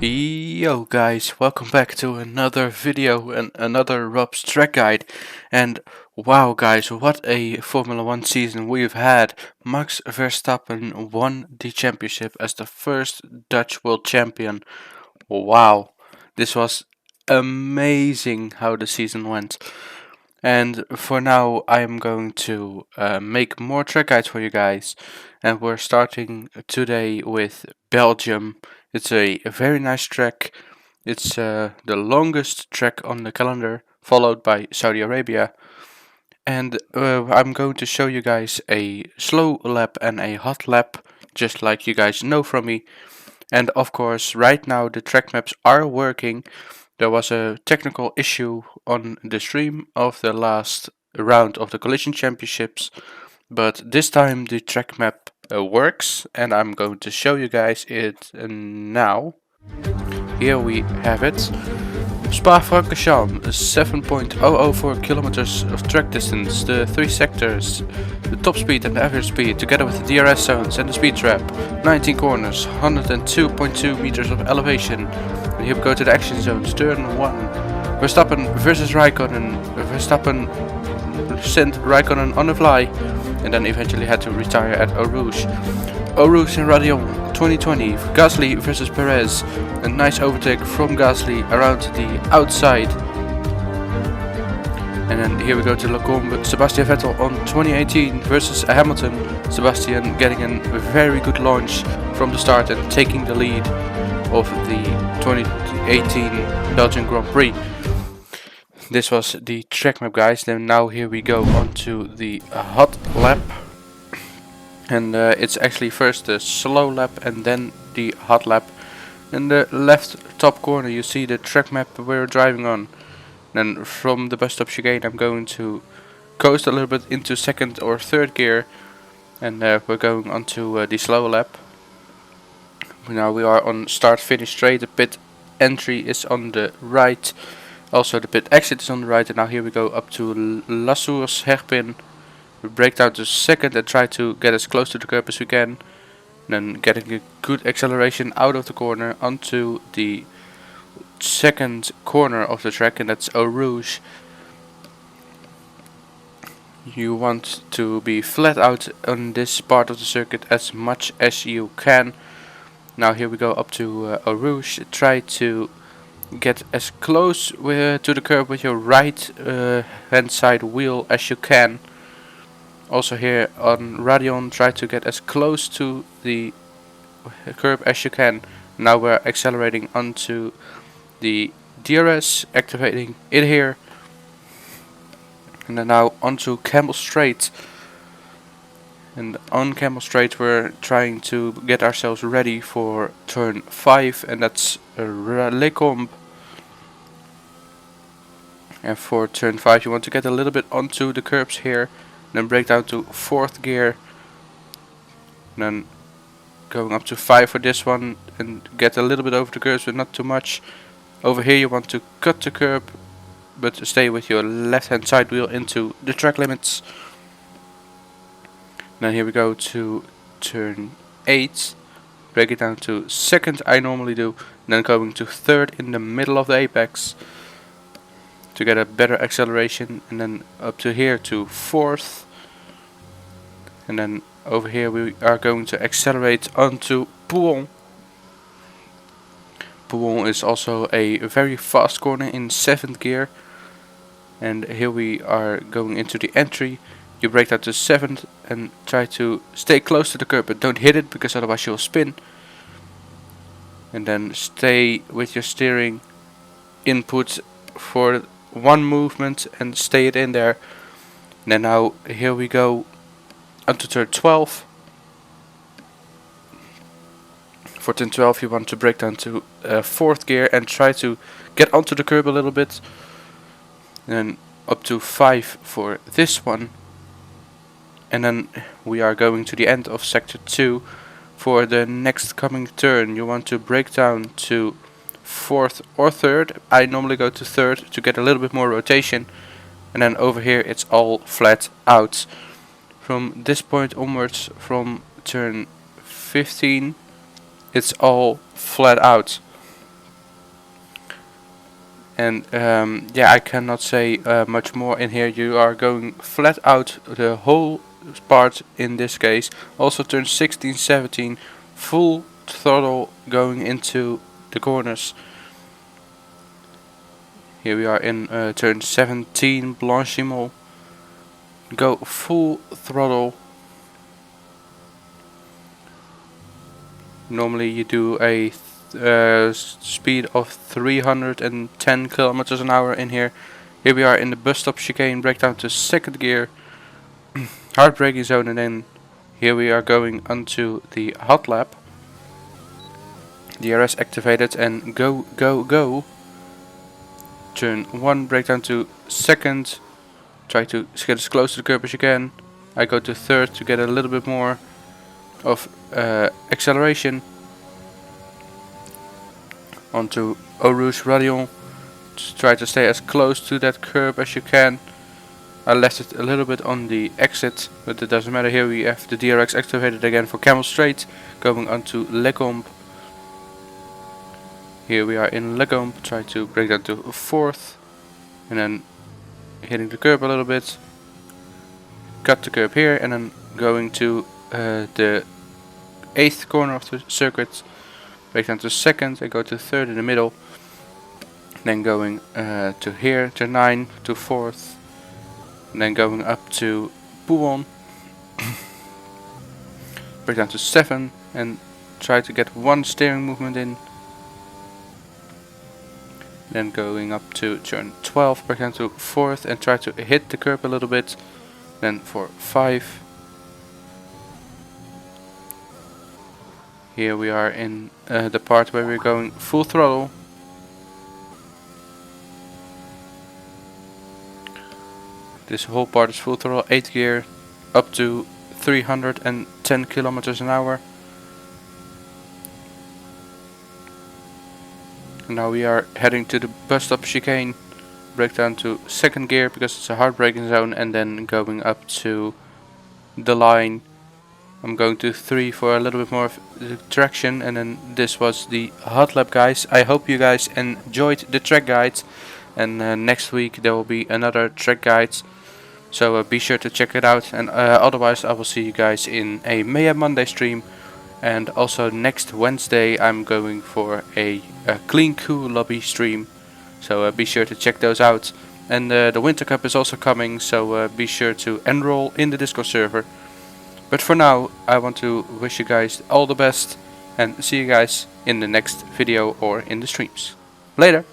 Yo guys, welcome back to another video and another Rob's track guide. And wow guys, what a Formula 1 season we've had. Max Verstappen won the championship as the first Dutch world champion. Wow, this was amazing how the season went. And for now I am going to make more track guides for you guys. And we're starting today with Belgium. It's a very nice track. It's the longest track on the calendar, followed by Saudi Arabia. And I'm going to show you guys a slow lap and a hot lap, just like you guys know from me. And of course, right now the track maps are working. There was a technical issue on the stream of the last round of the Koelission Championships, but this time the track map works, and I'm going to show you guys it now. Here we have it. Spa-Francorchamps, 7.004 kilometers of track distance, the 3 sectors, the top speed and the average speed, together with the DRS zones and the speed trap, 19 corners, 102.2 meters of elevation. And here we go to the action zones, turn 1. Verstappen versus Raikkonen. Verstappen sent Raikkonen on the fly, and then eventually had to retire at Eau Rouge. Eau Rouge and Radion 2020, Gasly versus Perez. A nice overtake from Gasly around the outside. And then here we go to Lacombe, Sebastian Vettel on 2018 versus Hamilton. Sebastian getting a very good launch from the start and taking the lead of the 2018 Belgian Grand Prix. This was the track map, guys. Then now here we go on to the hot lap. And it's actually first the slow lap and then the hot lap. In the left top corner you see the track map we're driving on. Then from the bus stop chicane I'm going to coast a little bit into second or third gear. And we're going on to the slow lap. Now we are on start finish straight. The pit entry is on the right. Also the pit exit is on the right. And now here we go up to La Source hairpin. We brake down to second and try to get as close to the curb as we can. Then getting a good acceleration out of the corner onto the second corner of the track, and that's Eau Rouge. You want to be flat out on this part of the circuit as much as you can. Now here we go up to Eau Rouge. Try to get as close to the curb with your right hand side wheel as you can. Also here on Radion, try to get as close to the curb as you can. Now we're accelerating onto the DRS, activating it here. And then now onto Camel Straight. And on Camel Straight we're trying to get ourselves ready for turn 5, and that's Lecombe. And for turn 5 you want to get a little bit onto the curbs here. Then brake down to 4th gear. And then going up to 5 for this one and get a little bit over the curbs but not too much. Over here you want to cut the curb but stay with your left hand side wheel into the track limits. Then here we go to turn 8. Brake it down to 2nd, I normally do. And then going to 3rd in the middle of the apex to get a better acceleration, and then up to here to 4th. And then over here we are going to accelerate onto Pouhon. Pouhon is also a very fast corner in 7th gear. And here we are going into the entry. You brake down to 7th and try to stay close to the curb, but don't hit it because otherwise you'll spin. And then stay with your steering input for one movement and stay it in there. And then now here we go onto turn 12. For turn 12 you want to brake down to 4th gear and try to get onto the curb a little bit. And then up to 5 for this one. And then we are going to the end of sector 2. For the next coming turn you want to brake down to 4th or 3rd. I normally go to 3rd to get a little bit more rotation. And then over here it's all flat out. From this point onwards, from turn 15, it's all flat out. And yeah, I cannot say much more in here. You are going flat out the whole part in this case. Also turn 16, 17, full throttle going into the corners. Here we are in turn 17, Blanchiment. Go full throttle. Normally you do a speed of 310 kilometers an hour in here. Here we are in the bus stop chicane, brake down to second gear, hard braking zone, and then here we are going onto the hot lap. DRS activated and go, go, go. Turn 1, brake down to second, try to get as close to the curb as you can. I go to third to get a little bit more of acceleration. Onto Eau Rouge Radion. Just try to stay as close to that curb as you can. I left it a little bit on the exit, but it doesn't matter. Here we have the DRX activated again for Camel Straight, going onto Legombe. Here we are in Legombe, try to brake down to fourth, and then hitting the curb a little bit. Cut the curb here, and then going to the 8th corner of the circuit. Brake down to second, and go to third in the middle. Then going to here, to 9, to 4th. And then going up to Pouon. Brake down to 7 and try to get one steering movement in. Then going up to turn 12, brake down to 4th and try to hit the curb a little bit. Then for 5. Here we are in the part where we're going full throttle. This whole part is full throttle, 8 gear, up to 310 kilometers an hour. And now we are heading to the bus stop chicane. Brake down to second gear because it's a hard braking zone, and then going up to the line. I'm going to 3 for a little bit more of the traction, and then this was the hot lap, guys. I hope you guys enjoyed the track guides, and next week there will be another track guides, so be sure to check it out. And otherwise I will see you guys in a Mayhem Monday stream, and also next Wednesday I'm going for a Clean Cool lobby stream, so be sure to check those out. And the Winter Cup is also coming, so be sure to enroll in the Discord server. But for now, I want to wish you guys all the best, and see you guys in the next video or in the streams. Later!